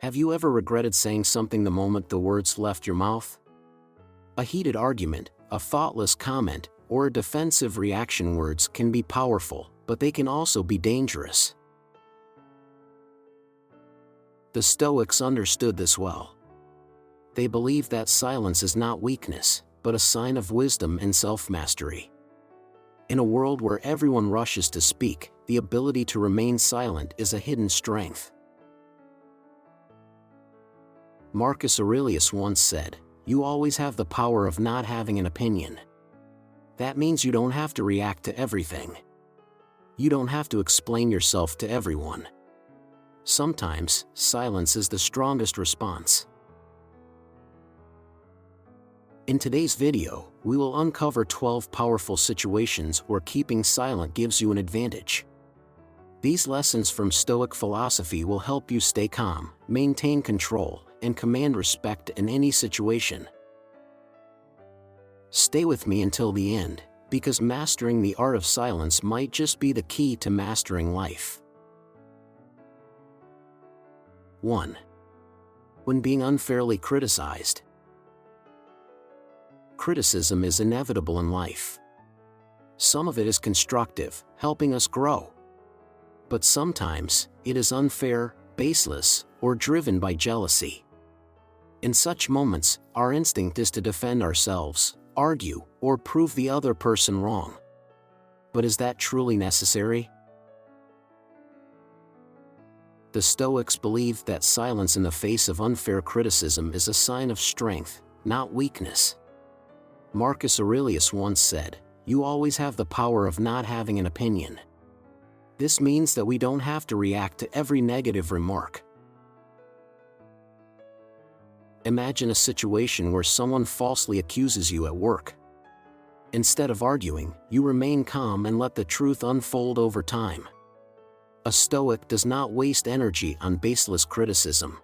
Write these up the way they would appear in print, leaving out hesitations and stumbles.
Have you ever regretted saying something the moment the words left your mouth? A heated argument, a thoughtless comment, or a defensive reaction. Words can be powerful, but they can also be dangerous. The Stoics understood this well. They believed that silence is not weakness, but a sign of wisdom and self-mastery. In a world where everyone rushes to speak, the ability to remain silent is a hidden strength. Marcus Aurelius once said, "You always have the power of not having an opinion." That means you don't have to react to everything. You don't have to explain yourself to everyone. Sometimes, silence is the strongest response. In today's video, we will uncover 12 powerful situations where keeping silent gives you an advantage. These lessons from Stoic philosophy will help you stay calm, maintain control, and command respect in any situation. Stay with me until the end, because mastering the art of silence might just be the key to mastering life. 1. When being unfairly criticized. Criticism is inevitable in life. Some of it is constructive, helping us grow. But sometimes, it is unfair, baseless, or driven by jealousy. In such moments, our instinct is to defend ourselves, argue, or prove the other person wrong. But is that truly necessary? The Stoics believed that silence in the face of unfair criticism is a sign of strength, not weakness. Marcus Aurelius once said, "You always have the power of not having an opinion." This means that we don't have to react to every negative remark. Imagine a situation where someone falsely accuses you at work. Instead of arguing, you remain calm and let the truth unfold over time. A Stoic does not waste energy on baseless criticism.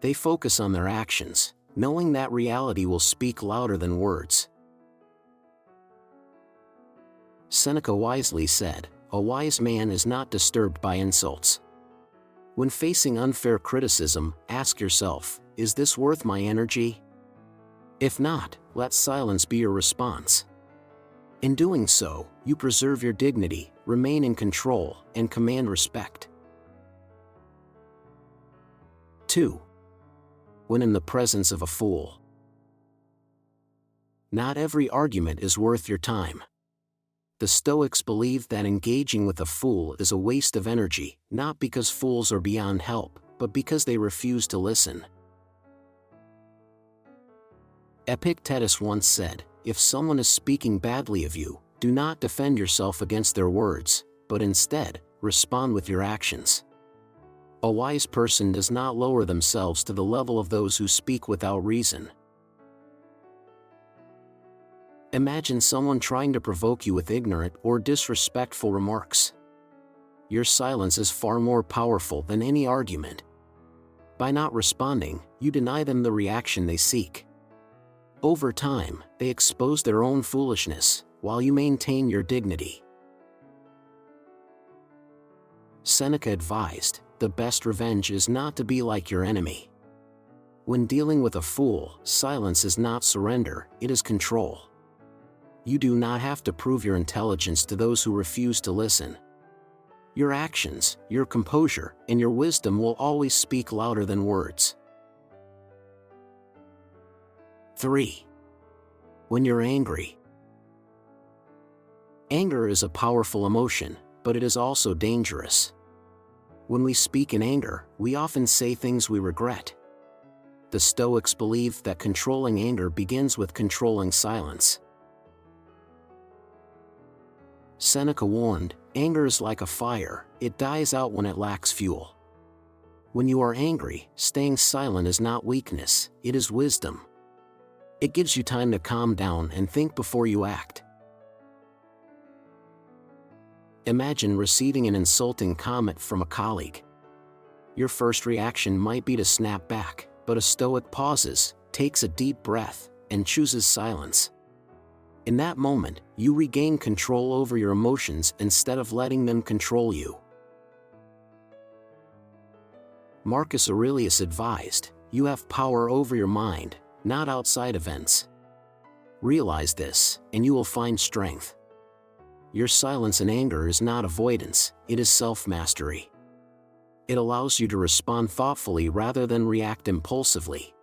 They focus on their actions, knowing that reality will speak louder than words. Seneca wisely said, "A wise man is not disturbed by insults." When facing unfair criticism, ask yourself, is this worth my energy? If not, let silence be your response. In doing so, you preserve your dignity, remain in control, and command respect. 2. When in the presence of a fool. Not every argument is worth your time. The Stoics believe that engaging with a fool is a waste of energy, not because fools are beyond help, but because they refuse to listen. Epictetus once said, "If someone is speaking badly of you, do not defend yourself against their words, but instead, respond with your actions." A wise person does not lower themselves to the level of those who speak without reason. Imagine someone trying to provoke you with ignorant or disrespectful remarks. Your silence is far more powerful than any argument. By not responding, you deny them the reaction they seek. Over time, they expose their own foolishness, while you maintain your dignity. Seneca advised, "The best revenge is not to be like your enemy." When dealing with a fool, silence is not surrender, it is control. You do not have to prove your intelligence to those who refuse to listen. Your actions, your composure, and your wisdom will always speak louder than words. 3. When you're angry. Anger is a powerful emotion, but it is also dangerous. When we speak in anger, we often say things we regret. The Stoics believe that controlling anger begins with controlling silence. Seneca warned, "Anger is like a fire, it dies out when it lacks fuel." When you are angry, staying silent is not weakness, it is wisdom. It gives you time to calm down and think before you act. Imagine receiving an insulting comment from a colleague. Your first reaction might be to snap back, but a Stoic pauses, takes a deep breath, and chooses silence. In that moment, you regain control over your emotions instead of letting them control you. Marcus Aurelius advised, "You have power over your mind, not outside events. Realize this, and you will find strength." Your silence in anger is not avoidance, it is self-mastery. It allows you to respond thoughtfully rather than react impulsively.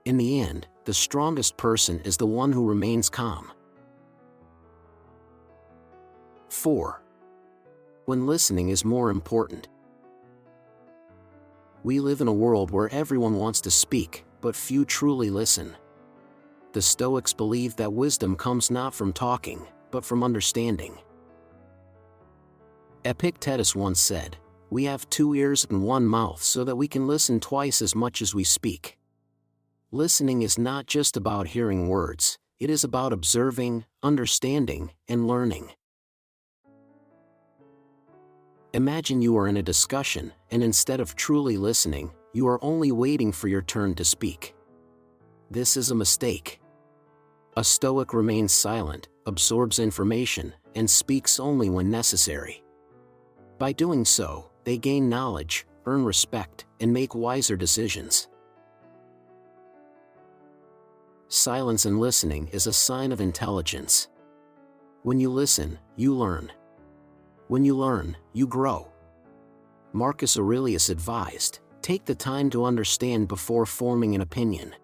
In the end, the strongest person is the one who remains calm. 4. When listening is more important. We live in a world where everyone wants to speak, but few truly listen. The Stoics believe that wisdom comes not from talking, but from understanding. Epictetus once said, "We have 2 ears and 1 mouth so that we can listen twice as much as we speak." Listening is not just about hearing words, it is about observing, understanding, and learning. Imagine you are in a discussion, and instead of truly listening, you are only waiting for your turn to speak. This is a mistake. A Stoic remains silent, absorbs information, and speaks only when necessary. By doing so, they gain knowledge, earn respect, and make wiser decisions. Silence in listening is a sign of intelligence. When you listen, you learn. When you learn, you grow. Marcus Aurelius advised, "Take the time to understand before forming an opinion."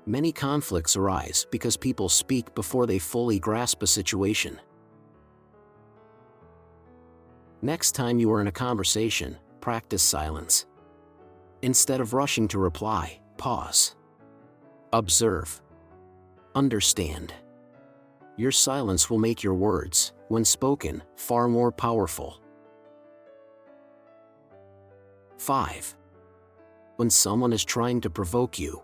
Many conflicts arise because people speak before they fully grasp a situation. Next time you are in a conversation, practice silence. Instead of rushing to reply, pause. Observe. Understand. Your silence will make your words, when spoken, far more powerful. 5. When someone is trying to provoke you.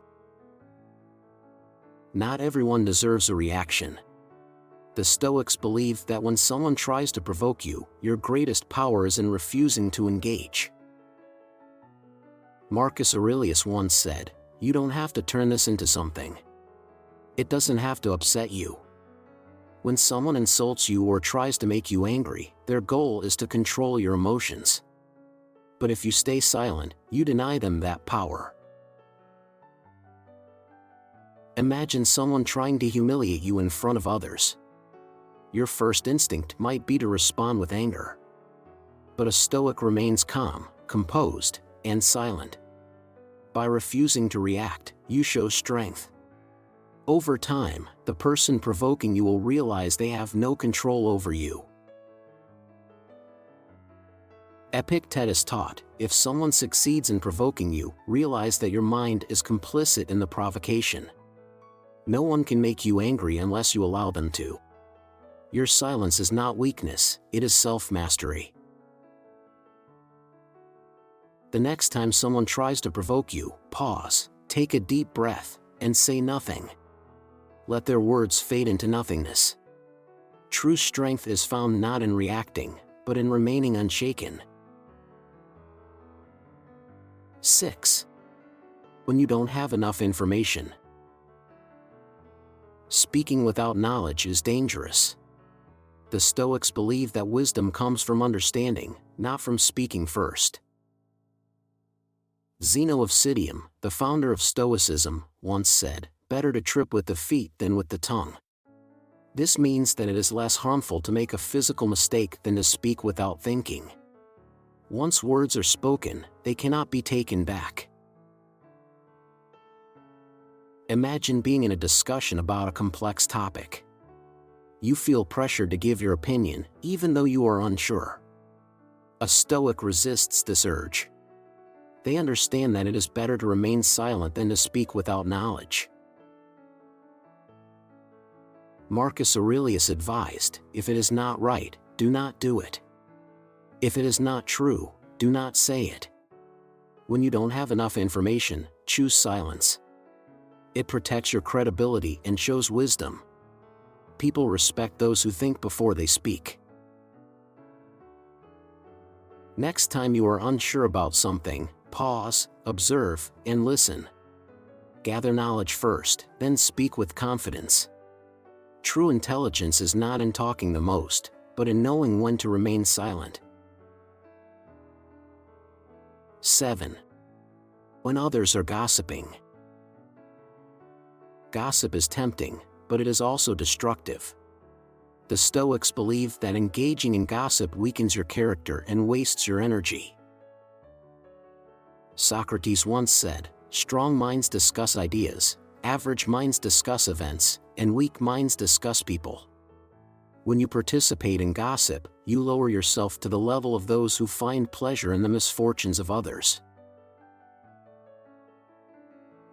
Not everyone deserves a reaction. The Stoics believe that when someone tries to provoke you, your greatest power is in refusing to engage. Marcus Aurelius once said, "You don't have to turn this into something. It doesn't have to upset you." When someone insults you or tries to make you angry, their goal is to control your emotions. But if you stay silent, you deny them that power. Imagine someone trying to humiliate you in front of others. Your first instinct might be to respond with anger. But a Stoic remains calm, composed, and silent. By refusing to react, you show strength. Over time, the person provoking you will realize they have no control over you. Epictetus taught, if someone succeeds in provoking you, realize that your mind is complicit in the provocation. No one can make you angry unless you allow them to. Your silence is not weakness, it is self-mastery. The next time someone tries to provoke you, pause, take a deep breath, and say nothing. Let their words fade into nothingness. True strength is found not in reacting, but in remaining unshaken. 6. When you don't have enough information. Speaking without knowledge is dangerous. The Stoics believe that wisdom comes from understanding, not from speaking first. Zeno of Citium, the founder of Stoicism, once said, "Better to trip with the feet than with the tongue." This means that it is less harmful to make a physical mistake than to speak without thinking. Once words are spoken, they cannot be taken back. Imagine being in a discussion about a complex topic. You feel pressured to give your opinion, even though you are unsure. A Stoic resists this urge. They understand that it is better to remain silent than to speak without knowledge. Marcus Aurelius advised, if it is not right, do not do it. If it is not true, do not say it. When you don't have enough information, choose silence. It protects your credibility and shows wisdom. People respect those who think before they speak. Next time you are unsure about something, pause, observe, and listen. Gather knowledge first, then speak with confidence. True intelligence is not in talking the most, but in knowing when to remain silent. 7. When others are gossiping. Gossip is tempting, but it is also destructive. The Stoics believe that engaging in gossip weakens your character and wastes your energy. Socrates once said, "Strong minds discuss ideas, average minds discuss events, and weak minds discuss people." When you participate in gossip, you lower yourself to the level of those who find pleasure in the misfortunes of others.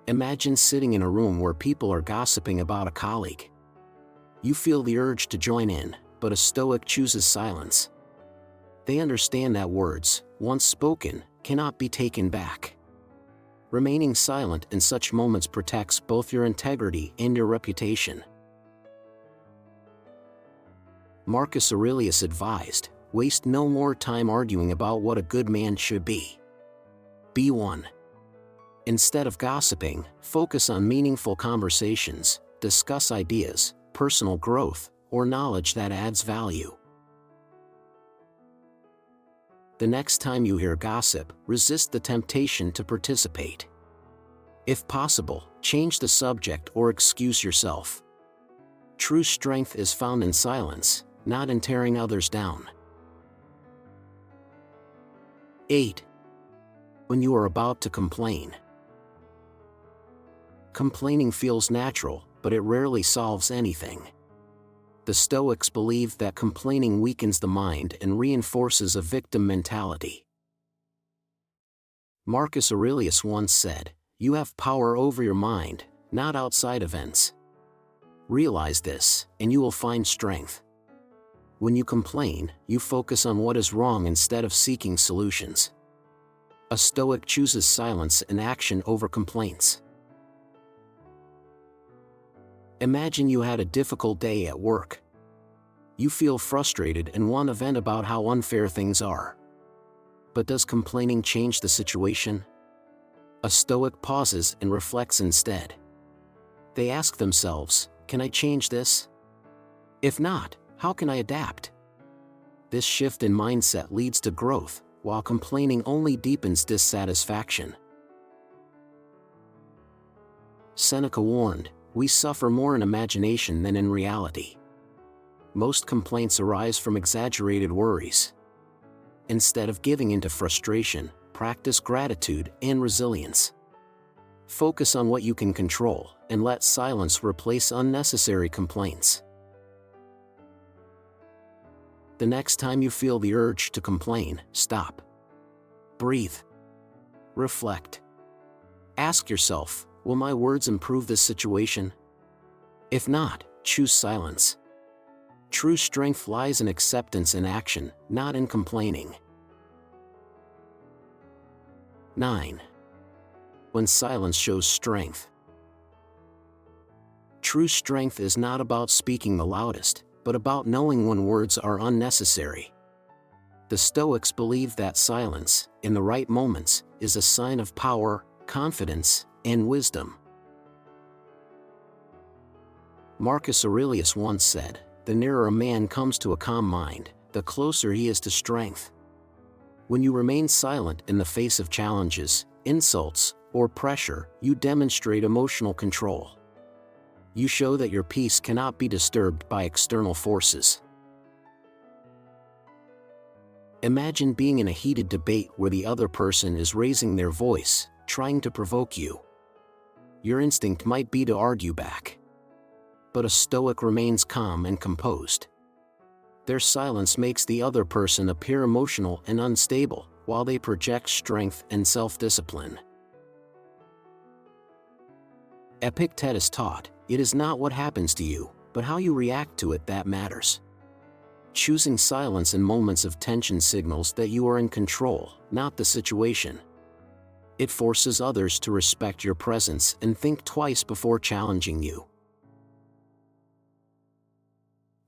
Imagine sitting in a room where people are gossiping about a colleague. You feel the urge to join in, but a Stoic chooses silence. They understand that words, once spoken, cannot be taken back. Remaining silent in such moments protects both your integrity and your reputation. Marcus Aurelius advised, "Waste no more time arguing about what a good man should be. Be one." Instead of gossiping, focus on meaningful conversations, discuss ideas, personal growth, or knowledge that adds value. The next time you hear gossip, resist the temptation to participate. If possible, change the subject or excuse yourself. True strength is found in silence, not in tearing others down. 8. When you are about to complain. Complaining feels natural, but it rarely solves anything. The Stoics believe that complaining weakens the mind and reinforces a victim mentality. Marcus Aurelius once said, "You have power over your mind, not outside events." Realize this, and you will find strength. When you complain, you focus on what is wrong instead of seeking solutions. A Stoic chooses silence and action over complaints. Imagine you had a difficult day at work. You feel frustrated and want to vent about how unfair things are. But does complaining change the situation? A Stoic pauses and reflects instead. They ask themselves, "Can I change this? If not, how can I adapt?" This shift in mindset leads to growth, while complaining only deepens dissatisfaction. Seneca warned, "We suffer more in imagination than in reality." Most complaints arise from exaggerated worries. Instead of giving into frustration, practice gratitude and resilience. Focus on what you can control, and let silence replace unnecessary complaints. The next time you feel the urge to complain, stop. Breathe. Reflect. Ask yourself, will my words improve this situation? If not, choose silence. True strength lies in acceptance and action, not in complaining. 9. When silence shows strength. True strength is not about speaking the loudest, but about knowing when words are unnecessary. The Stoics believe that silence, in the right moments, is a sign of power, confidence, and wisdom. Marcus Aurelius once said, "The nearer a man comes to a calm mind, the closer he is to strength." When you remain silent in the face of challenges, insults, or pressure, you demonstrate emotional control. You show that your peace cannot be disturbed by external forces. Imagine being in a heated debate where the other person is raising their voice, trying to provoke you. Your instinct might be to argue back. But a Stoic remains calm and composed. Their silence makes the other person appear emotional and unstable, while they project strength and self-discipline. Epictetus taught, "It is not what happens to you, but how you react to it that matters." Choosing silence in moments of tension signals that you are in control, not the situation. It forces others to respect your presence and think twice before challenging you.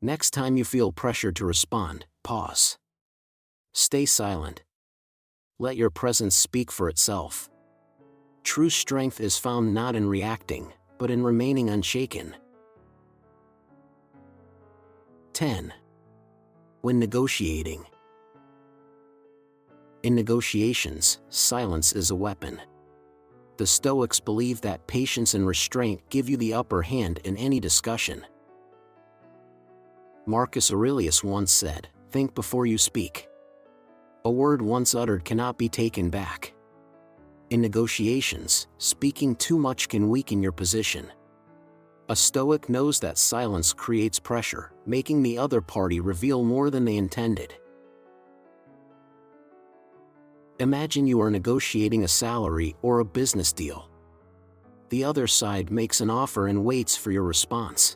Next time you feel pressured to respond, pause. Stay silent. Let your presence speak for itself. True strength is found not in reacting, but in remaining unshaken. 10. When negotiating. In negotiations, silence is a weapon. The Stoics believe that patience and restraint give you the upper hand in any discussion. Marcus Aurelius once said, "Think before you speak." A word once uttered cannot be taken back. In negotiations, speaking too much can weaken your position. A Stoic knows that silence creates pressure, making the other party reveal more than they intended. Imagine you are negotiating a salary or a business deal. The other side makes an offer and waits for your response.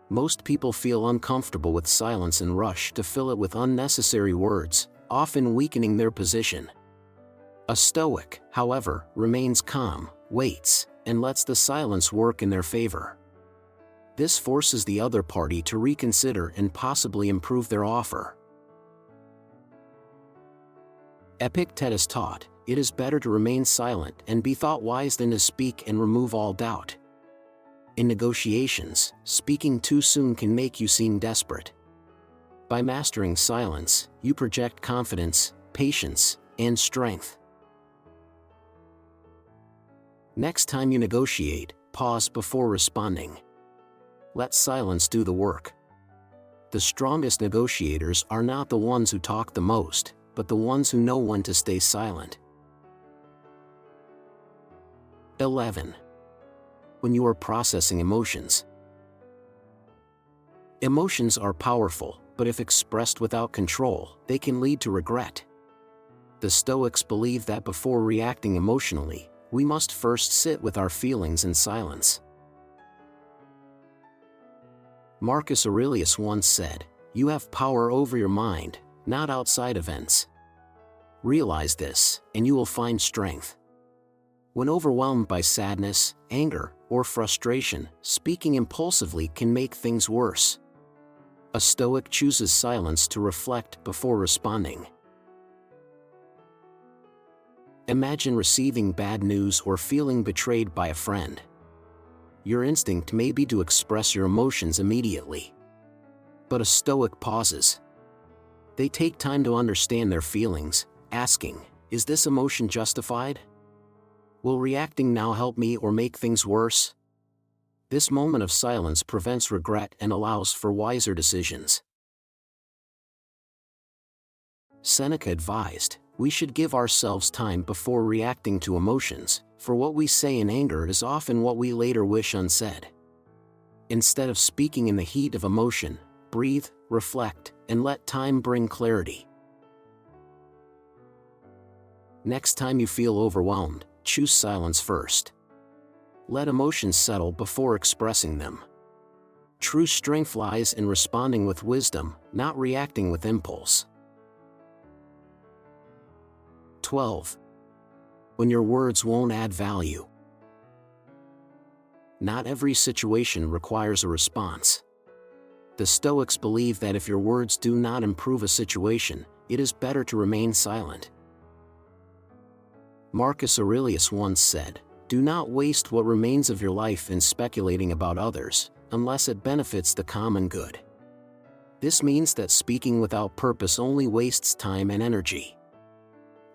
Most people feel uncomfortable with silence and rush to fill it with unnecessary words, often weakening their position. A Stoic, however, remains calm, waits, and lets the silence work in their favor. This forces the other party to reconsider and possibly improve their offer. Epictetus taught, "It is better to remain silent and be thought wise than to speak and remove all doubt." In negotiations, speaking too soon can make you seem desperate. By mastering silence, you project confidence, patience, and strength. Next time you negotiate, pause before responding. Let silence do the work. The strongest negotiators are not the ones who talk the most, but the ones who know when to stay silent. 11. When you are processing emotions. Emotions are powerful, but if expressed without control, they can lead to regret. The Stoics believe that before reacting emotionally, we must first sit with our feelings in silence. Marcus Aurelius once said, "You have power over your mind, not outside events." Realize this, and you will find strength. When overwhelmed by sadness, anger, or frustration, speaking impulsively can make things worse. A Stoic chooses silence to reflect before responding. Imagine receiving bad news or feeling betrayed by a friend. Your instinct may be to express your emotions immediately. But a Stoic pauses. They take time to understand their feelings, asking, "Is this emotion justified? Will reacting now help me or make things worse?" This moment of silence prevents regret and allows for wiser decisions. Seneca advised, "We should give ourselves time before reacting to emotions, for what we say in anger is often what we later wish unsaid." Instead of speaking in the heat of emotion, breathe, reflect, and let time bring clarity. Next time you feel overwhelmed, choose silence first. Let emotions settle before expressing them. True strength lies in responding with wisdom, not reacting with impulse. 12. When your words won't add value. Not every situation requires a response. The Stoics believe that if your words do not improve a situation, it is better to remain silent. Marcus Aurelius once said, "Do not waste what remains of your life in speculating about others, unless it benefits the common good." This means that speaking without purpose only wastes time and energy.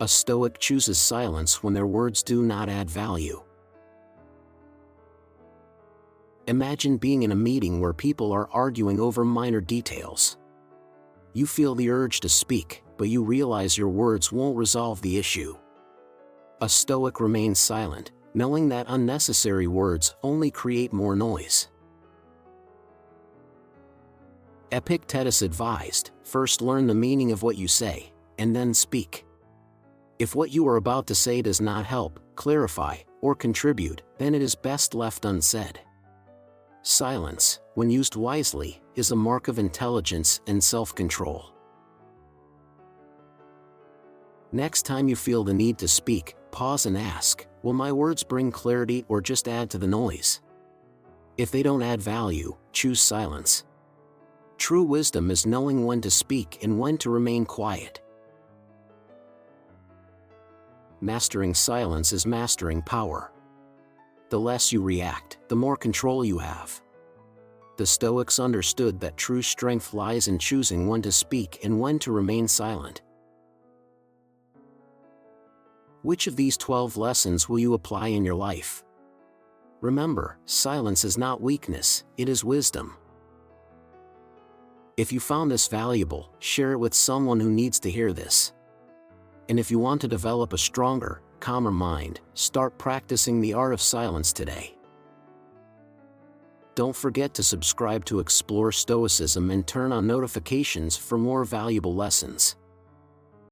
A Stoic chooses silence when their words do not add value. Imagine being in a meeting where people are arguing over minor details. You feel the urge to speak, but you realize your words won't resolve the issue. A Stoic remains silent, knowing that unnecessary words only create more noise. Epictetus advised, "First learn the meaning of what you say, and then speak." If what you are about to say does not help, clarify, or contribute, then it is best left unsaid. Silence, when used wisely, is a mark of intelligence and self-control. Next time you feel the need to speak, pause and ask, "Will my words bring clarity or just add to the noise?" If they don't add value, choose silence. True wisdom is knowing when to speak and when to remain quiet. Mastering silence is mastering power. The less you react, the more control you have. The Stoics understood that true strength lies in choosing when to speak and when to remain silent. Which of these 12 lessons will you apply in your life? Remember, silence is not weakness, it is wisdom. If you found this valuable, share it with someone who needs to hear this. And if you want to develop a stronger, calmer mind, start practicing the art of silence today. Don't forget to subscribe to Explore Stoicism and turn on notifications for more valuable lessons.